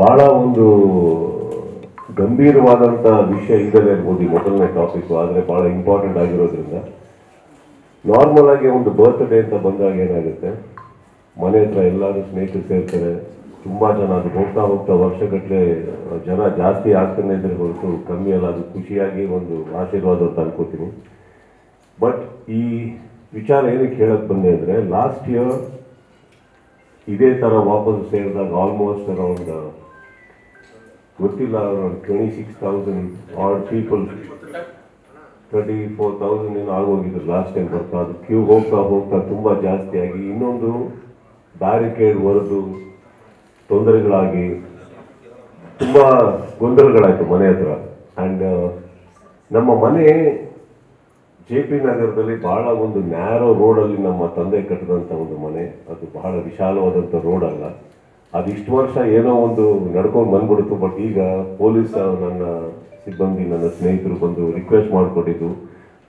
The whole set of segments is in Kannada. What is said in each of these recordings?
ಬಹಳ ಒಂದು ಗಂಭೀರವಾದಂಥ ವಿಷಯ ಇದಲ್ಲೇ ಇರ್ಬೋದು ಈ ಮೊದಲನೇ ಟಾಪಿಕ್, ಆದರೆ ಬಹಳ ಇಂಪಾರ್ಟೆಂಟ್ ಆಗಿರೋದ್ರಿಂದ ನಾರ್ಮಲ್ ಆಗಿ ಒಂದು ಬರ್ತ್ಡೇ ಅಂತ ಬಂದಾಗ ಏನಾಗುತ್ತೆ, ಮನೆ ಹತ್ರ ಎಲ್ಲರೂ ಸ್ನೇಹಿತರು ಸೇರ್ತಾರೆ, ತುಂಬ ಜನ, ಅದು ಹೋಗ್ತಾ ಹೋಗ್ತಾ ವರ್ಷಗಟ್ಟಲೆ ಜನ ಜಾಸ್ತಿ ಆಗ್ತಾನೆ ಇದ್ರೆ ಹೊರತು ಕಮ್ಮಿ ಅಲ್ಲ. ಅದು ಖುಷಿಯಾಗಿ ಒಂದು ಆಶೀರ್ವಾದ ಅಂತ ಅನ್ಕೋತೀನಿ. ಬಟ್ ಈ ವಿಚಾರ ಏನಕ್ಕೆ ಹೇಳಕ್ಕೆ ಬಂದೆ ಅಂದರೆ, ಲಾಸ್ಟ್ ಇಯರ್ ಇದೇ ಥರ ವಾಪಸ್ ಸೇರಿದಾಗ ಆಲ್ಮೋಸ್ಟ್ ಅರೌಂಡ್ ಗೊತ್ತಿಲ್ಲ, ಅರೌಂಡ್ 26,000 ಆರ್ ಪೀಪಲ್, 34,000 ಏನೋ ಆಗೋಗಿದ್ರು ಲಾಸ್ಟ್ ಟೈಮ್ ಬರ್ತಾ. ಅದು ಕ್ಯೂ ಹೋಗ್ತಾ ಹೋಗ್ತಾ ತುಂಬ ಜಾಸ್ತಿ ಆಗಿ ಇನ್ನೊಂದು ಬ್ಯಾರಿಕೇಡ್ ಹೊರದು ತೊಂದರೆಗಳಾಗಿ ತುಂಬ ಗೊಂದಲಗಳಾಯಿತು ಮನೆ ಹತ್ರ. ಆ್ಯಂಡ್ ನಮ್ಮ ಮನೆ JP ನಗರದಲ್ಲಿ ಬಹಳ ಒಂದು ನ್ಯಾರೋ ರೋಡಲ್ಲಿ ನಮ್ಮ ತಂದೆ ಕಟ್ಟಿದಂಥ ಒಂದು ಮನೆ. ಅದು ಬಹಳ ವಿಶಾಲವಾದಂಥ ರೋಡ್ ಅಲ್ಲ. ಅದು ಇಷ್ಟು ವರ್ಷ ಏನೋ ಒಂದು ನಡ್ಕೊಂಡು ಬಂದ್ಬಿಡ್ತು. ಬಟ್ ಈಗ ಪೊಲೀಸ್ ನನ್ನ ಸಿಬ್ಬಂದಿ, ನನ್ನ ಸ್ನೇಹಿತರು ಬಂದು ರಿಕ್ವೆಸ್ಟ್ ಮಾಡಿಕೊಟ್ಟಿದ್ದು,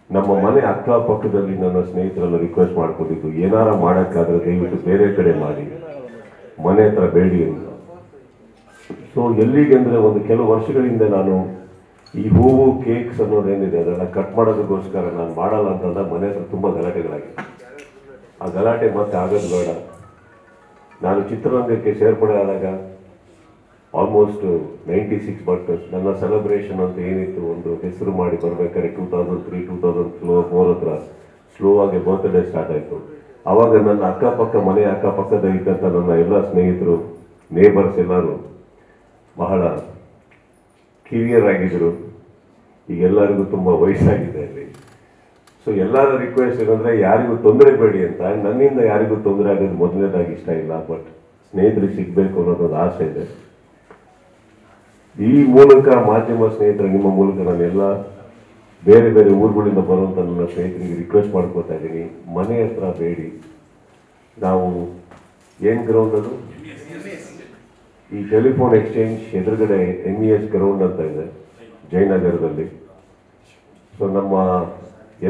ನಮ್ಮ ಮನೆ ಅಕ್ಕಪಕ್ಕದಲ್ಲಿ ನನ್ನ ಸ್ನೇಹಿತರೆಲ್ಲ ರಿಕ್ವೆಸ್ಟ್ ಮಾಡಿಕೊಟ್ಟಿದ್ದು, ಏನಾರ ಮಾಡೋಕ್ಕಾದ್ರೆ ದಯವಿಟ್ಟು ಬೇರೆ ಕಡೆ ಮಾಡಿ, ಮನೆ ಹತ್ರ ಬೇಡಿ ಅಂತ. ಸೊ ಎಲ್ಲಿಗೆ ಅಂದರೆ, ಒಂದು ಕೆಲವು ವರ್ಷಗಳಿಂದ ನಾನು ಈ ಹೂವು ಕೇಕ್ಸ್ ಅನ್ನೋದೇನಿದೆ ಅದೆಲ್ಲ ಕಟ್ ಮಾಡೋದಕ್ಕೋಸ್ಕರ ನಾನು ಮಾಡಲ್ಲ ಅಂತಂದಾಗ ಮನೆ ಹತ್ರ ತುಂಬ ಗಲಾಟೆಗಳಾಗಿದೆ. ಆ ಗಲಾಟೆ ಮತ್ತೆ ಆಗೋದು ಬೇಡ. ನಾನು ಚಿತ್ರರಂಗಕ್ಕೆ ಸೇರ್ಪಡೆ ಆದಾಗ ಆಲ್ಮೋಸ್ಟ್ 96, ಬಟ್ ನನ್ನ ಸೆಲೆಬ್ರೇಷನ್ ಅಂತ ಏನಿತ್ತು, ಒಂದು ಹೆಸರು ಮಾಡಿ ಬರಬೇಕಾದ್ರೆ 2003, 2004 ಹತ್ರ ಸ್ಲೋ ಆಗಿ ಬರ್ತ್ಡೇ ಸ್ಟಾರ್ಟ್ ಆಯಿತು. ಆವಾಗ ನನ್ನ ಅಕ್ಕಪಕ್ಕ, ಮನೆ ಅಕ್ಕಪಕ್ಕದ ಇದ್ದಂಥ ನನ್ನ ಎಲ್ಲ ಸ್ನೇಹಿತರು, ನೇಬರ್ಸ್ ಎಲ್ಲರೂ ಬಹಳ ಕಿರಿಯರ್ ಆಗಿದ್ರು. ಈಗ ಎಲ್ಲರಿಗೂ ತುಂಬ ವಯಸ್ಸಾಗಿದೆ ಅಲ್ಲಿ. ಸೊ ಎಲ್ಲರ ರಿಕ್ವೆಸ್ಟ್ ಏನಂದರೆ, ಯಾರಿಗೂ ತೊಂದರೆ ಬೇಡಿ ಅಂತ. ನನ್ನಿಂದ ಯಾರಿಗೂ ತೊಂದರೆ ಆಗೋದು ಮೊದಲನೇದಾಗಿ ಇಷ್ಟ ಇಲ್ಲ, ಬಟ್ ಸ್ನೇಹಿತರಿಗೆ ಸಿಗಬೇಕು ಅನ್ನೋದೊಂದು ಆಸೆ ಇದೆ. ಈ ಮೂಲಕ ಮಾಧ್ಯಮ ಸ್ನೇಹಿತರ ನಿಮ್ಮ ಮೂಲಕ ನಾನೆಲ್ಲ ಬೇರೆ ಬೇರೆ ಊರುಗಳಿಂದ ಬರುವಂಥ ನನ್ನ ಸ್ನೇಹಿತರಿಗೆ ರಿಕ್ವೆಸ್ಟ್ ಮಾಡ್ಕೋತಾ ಇದ್ದೀನಿ, ಮನೆ ಹತ್ರ ಬೇಡಿ. ನಾವು ಏನು ಗ್ರೌಂಡ್ ಅದು, ಈ ಟೆಲಿಫೋನ್ ಎಕ್ಸ್ಚೇಂಜ್ ಎದುರುಗಡೆ MES ಗ್ರೌಂಡ್ ಅಂತ ಇದೆ ಜಯನಗರದಲ್ಲಿ. ಸೊ ನಮ್ಮ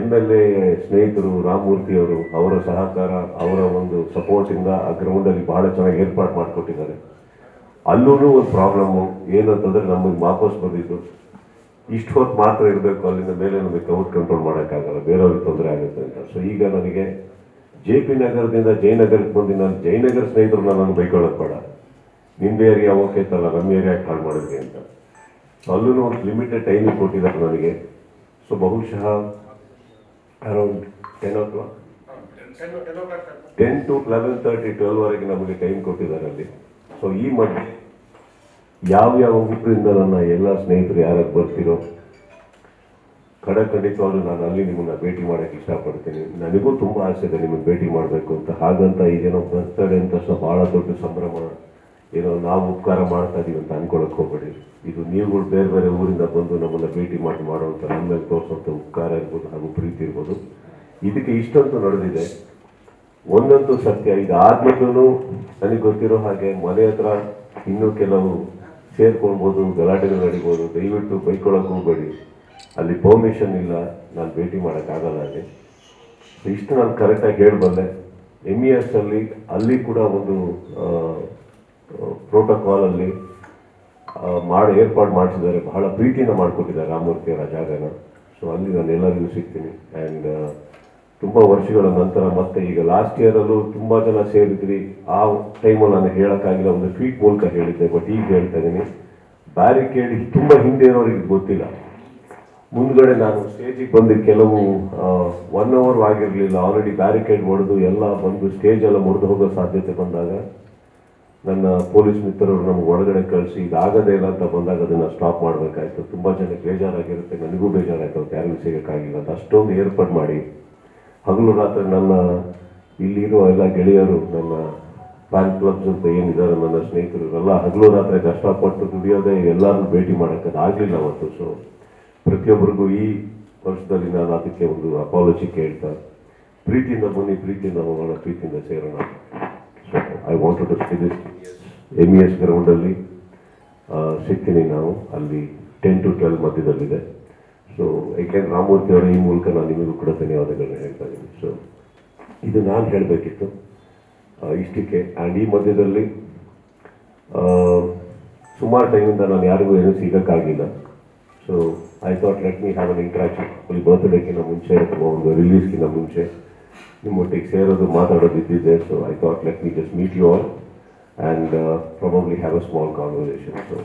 MLA ಸ್ನೇಹಿತರು ರಾಮಮೂರ್ತಿಯವರು, ಅವರ ಸಹಕಾರ, ಅವರ ಒಂದು ಸಪೋರ್ಟಿಂದ ಆ ಗ್ರೌಂಡಲ್ಲಿ ಬಹಳ ಚೆನ್ನಾಗಿ ಏರ್ಪಾಡು ಮಾಡಿಕೊಟ್ಟಿದ್ದಾರೆ. ಅಲ್ಲೂ ಒಂದು ಪ್ರಾಬ್ಲಮ್ಮು ಏನಂತಂದರೆ, ನಮಗೆ ವಾಪಸ್ ಬಂದಿದ್ದು ಇಷ್ಟು ಹೊತ್ತು ಮಾತ್ರ ಇರಬೇಕು, ಅಲ್ಲಿಂದ ಮೇಲೆ ನಮಗೆ ಕ್ರೌಡ್ ಕಂಟ್ರೋಲ್ ಮಾಡೋಕ್ಕಾಗಲ್ಲ, ಬೇರೆಯವ್ರಿಗೆ ತೊಂದರೆ ಆಗುತ್ತೆ ಅಂತ. ಸೊ ಈಗ ನನಗೆ JP ನಗರದಿಂದ ಜಯನಗರಕ್ಕೆ ಬಂದು ನಾನು ಜಯನಗರ ಸ್ನೇಹಿತರು ನನಗೆ ಬೈಕೊಳ್ಳೋದು ಬೇಡ, ನಿಮ್ಮ ಏರಿಯಾ ಓಕೆ ಇತ್ತಲ್ಲ, ನಮ್ಮ ಏರಿಯಾಕ್ಕೆ ಹಾಳು ಮಾಡಿದ್ವಿ ಅಂತ. ಸೊ ಅಲ್ಲೂ ಒಂದು ಲಿಮಿಟೆಡ್ ಟೈಮಿಗೆ ಕೊಟ್ಟಿದ್ದಾರೆ ನನಗೆ. ಸೊ ಬಹುಶಃ ಅರೌಂಡ್ 10 o'clock, 10 to 11:30, 12ವರೆಗೆ ನಮಗೆ ಟೈಮ್ ಕೊಟ್ಟಿದ್ದಾರೆ ಅಲ್ಲಿ. ಸೊ ಈ ಮಧ್ಯೆ ಯಾವ್ಯಾವ ಊರಿಂದ ನನ್ನ ಎಲ್ಲ ಸ್ನೇಹಿತರು ಯಾರಾಗ ಬರ್ತಿರೋ ಖಂಡಿತವಾಗ್ಲೂ ನಾನು ಅಲ್ಲಿ ನಿಮ್ಮನ್ನ ಭೇಟಿ ಮಾಡೋಕ್ಕೆ ಇಷ್ಟಪಡ್ತೀನಿ. ನನಗೂ ತುಂಬ ಆಸೆ ಇದೆ ನಿಮಗೆ ಭೇಟಿ ಮಾಡಬೇಕು ಅಂತ. ಹಾಗಂತ ಈಗೇನೋ ಬರ್ತ್ಡೇ ಅಂತ ತಕ್ಷಣ ಭಾಳ ದೊಡ್ಡ ಸಂಭ್ರಮ, ಏನೋ ನಾವು ಉಪಕಾರ ಮಾಡ್ತಾ ಇದೀವಿ ಅಂತ ಅನ್ಕೊಳಕ್ಕೆ ಹೋಗ್ಬೇಡಿ. ಇದು ನೀವುಗಳು ಬೇರೆ ಬೇರೆ ಊರಿಂದ ಬಂದು ನಮ್ಮನ್ನು ಭೇಟಿ ಮಾಡುವಂಥ, ನಮ್ಮ ಮೇಲೆ ತೋರಿಸುವಂಥ ಉಪಕಾರ ಇರ್ಬೋದು ಹಾಗೂ ಪ್ರೀತಿ ಇರ್ಬೋದು. ಇದಕ್ಕೆ ಇಷ್ಟಂತೂ ನಡೆದಿದೆ. ಒಂದಂತೂ ಸತ್ಯ, ಈಗ ಆದ್ಮೇಲೂ ನನಗೆ ಗೊತ್ತಿರೋ ಹಾಗೆ ಮನೆ ಹತ್ರ ಇನ್ನೂ ಕೆಲವು ಸೇರ್ಕೊಳ್ಬೋದು, ಗಲಾಟೆಗಳು ನಡಿಬೋದು. ದಯವಿಟ್ಟು ಬೈಕೊಳ್ಳೋಕೆ ಹೋಗಬೇಡಿ, ಅಲ್ಲಿ ಪರ್ಮಿಷನ್ ಇಲ್ಲ, ನಾನು ಭೇಟಿ ಮಾಡೋಕ್ಕಾಗಲ್ಲ ಅಲ್ಲಿ. ಇಷ್ಟು ನಾನು ಕರೆಕ್ಟಾಗಿ ಹೇಳಬಲ್ಲೆ. MES ಅಲ್ಲಿ ಕೂಡ ಒಂದು ಪ್ರೋಟೋಕಾಲಲ್ಲಿ ಏರ್ಪಾಡು ಮಾಡಿಸಿದ್ದಾರೆ, ಬಹಳ ಪ್ರೀತಿಯಿಂದ ಮಾಡಿಕೊಟ್ಟಿದ್ದಾರೆ ರಾಮಮೂರ್ತಿಯವರ ಜಾಗನ. ಸೊ ಅಲ್ಲಿ ನಾನು ಎಲ್ಲರಿಗೂ ಸಿಗ್ತೀನಿ. ಆ್ಯಂಡ್ ತುಂಬ ವರ್ಷಗಳ ನಂತರ ಮತ್ತೆ ಈಗ ಲಾಸ್ಟ್ ಇಯರಲ್ಲೂ ತುಂಬ ಜನ ಸೇರಿದ್ರಿ. ಆ ಟೈಮಲ್ಲಿ ನಾನು ಹೇಳೋಕ್ಕಾಗಿಲ್ಲ, ಒಂದು ಟ್ವೀಟ್ ಮೂಲಕ ಹೇಳಿದ್ದೆ. ಬಟ್ ಈಗ ಹೇಳ್ತಾ ಇದ್ದೀನಿ, ಬ್ಯಾರಿಕೇಡ್ ತುಂಬ ಹಿಂದೆ ಇರೋರಿಗೆ ಗೊತ್ತಿಲ್ಲ. ಮುಂದ್ಗಡೆ ನಾನು ಸ್ಟೇಜಿಗೆ ಬಂದು ಕೆಲವು 1 hour ಆಗಿರಲಿಲ್ಲ, ಆಲ್ರೆಡಿ ಬ್ಯಾರಿಕೇಡ್ ಹೊಡೆದು ಎಲ್ಲ ಬಂದು ಸ್ಟೇಜ್ ಎಲ್ಲ ಮುರಿದು ಹೋಗೋ ಸಾಧ್ಯತೆ ಬಂದಾಗ ನನ್ನ ಪೊಲೀಸ್ ಮಿತ್ರರು ನಮ್ಗೆ ಒಳಗಡೆ ಕಳಿಸಿ ಇದಾಗದೇ ಇಲ್ಲ ಅಂತ ಬಂದಾಗ ಅದನ್ನು ಸ್ಟಾಪ್ ಮಾಡಬೇಕಾಯ್ತು. ತುಂಬ ಜನಕ್ಕೆ ಬೇಜಾರಾಗಿರುತ್ತೆ, ನನಗೂ ಬೇಜಾರಾಯ್ತು, ಅವ್ರು ಯಾರಿಗೂ ಸಿಗೋಕ್ಕಾಗಿಲ್ಲ ಅಂತ. ಅಷ್ಟೊಂದು ಏರ್ಪಾಡು ಮಾಡಿ ಹಗಲು ರಾತ್ರಿ ನನ್ನ ಇಲ್ಲಿರೋ ಎಲ್ಲ ಗೆಳೆಯರು, ನನ್ನ ಫ್ಯಾನ್ ಕ್ಲಬ್ಸ್ ಅಂತ ಏನಿದ್ದಾರೆ ನನ್ನ ಸ್ನೇಹಿತರು ಎಲ್ಲ ಹಗಲು ರಾತ್ರಿ ಕಷ್ಟಪಟ್ಟು ದುಡಿಯೋದೇ, ಎಲ್ಲರೂ ಭೇಟಿ ಮಾಡೋಕ್ಕೆ ಆಗಲಿಲ್ಲ ಅವತ್ತು. ಸೊ ಪ್ರತಿಯೊಬ್ಬರಿಗೂ ಈ ವರ್ಷದಲ್ಲಿ ನಾನು ಅದಕ್ಕೆ ಒಂದು ಅಪಾಲಜಿ ಕೇಳ್ತಾ, ಪ್ರೀತಿಯಿಂದ ಬನ್ನಿ, ಪ್ರೀತಿಯಿಂದ ಹೋಗೋಣ, ಪ್ರೀತಿಯಿಂದ ಸೇರೋಣ. So I wanted to see this MES ಗ್ರೌಂಡಲ್ಲಿ ಸಿಗ್ತೀನಿ ನಾವು, ಅಲ್ಲಿ 10 to 12 ಮಧ್ಯದಲ್ಲಿದೆ. ಸೊ ಏಕೆಂದ್ರೆ ರಾಮಮೂರ್ತಿ ಅವರ ಈ ಮೂಲಕ ನಾನು ನಿಮಗೂ ಕೂಡ ಧನ್ಯವಾದಗಳನ್ನ ಹೇಳ್ತಾ ಇದ್ದೀನಿ. ಸೊ ಇದು ನಾನು ಹೇಳಬೇಕಿತ್ತು ಇಷ್ಟಕ್ಕೆ. ಆ್ಯಂಡ್ ಈ ಮಧ್ಯದಲ್ಲಿ ಸುಮಾರು ಟೈಮಿಂದ ನಾನು ಯಾರಿಗೂ ಏನೂ ಸಿಗೋಕ್ಕಾಗಿಲ್ಲ. So I thought let me have an interaction. ಈ ಬರ್ತ್ಡೇಗಿಂತ ಮುಂಚೆ ಅಥವಾ ಒಂದು ರಿಲೀಸ್ಗಿಂತ ಮುಂಚೆ ನಿಮ್ಮೊಟ್ಟಿಗೆ ಸೇರೋದು ಮಾತಾಡೋದು ಇದ್ದಿದ್ದೆ. So I thought let me just meet you all and probably have a small conversation. So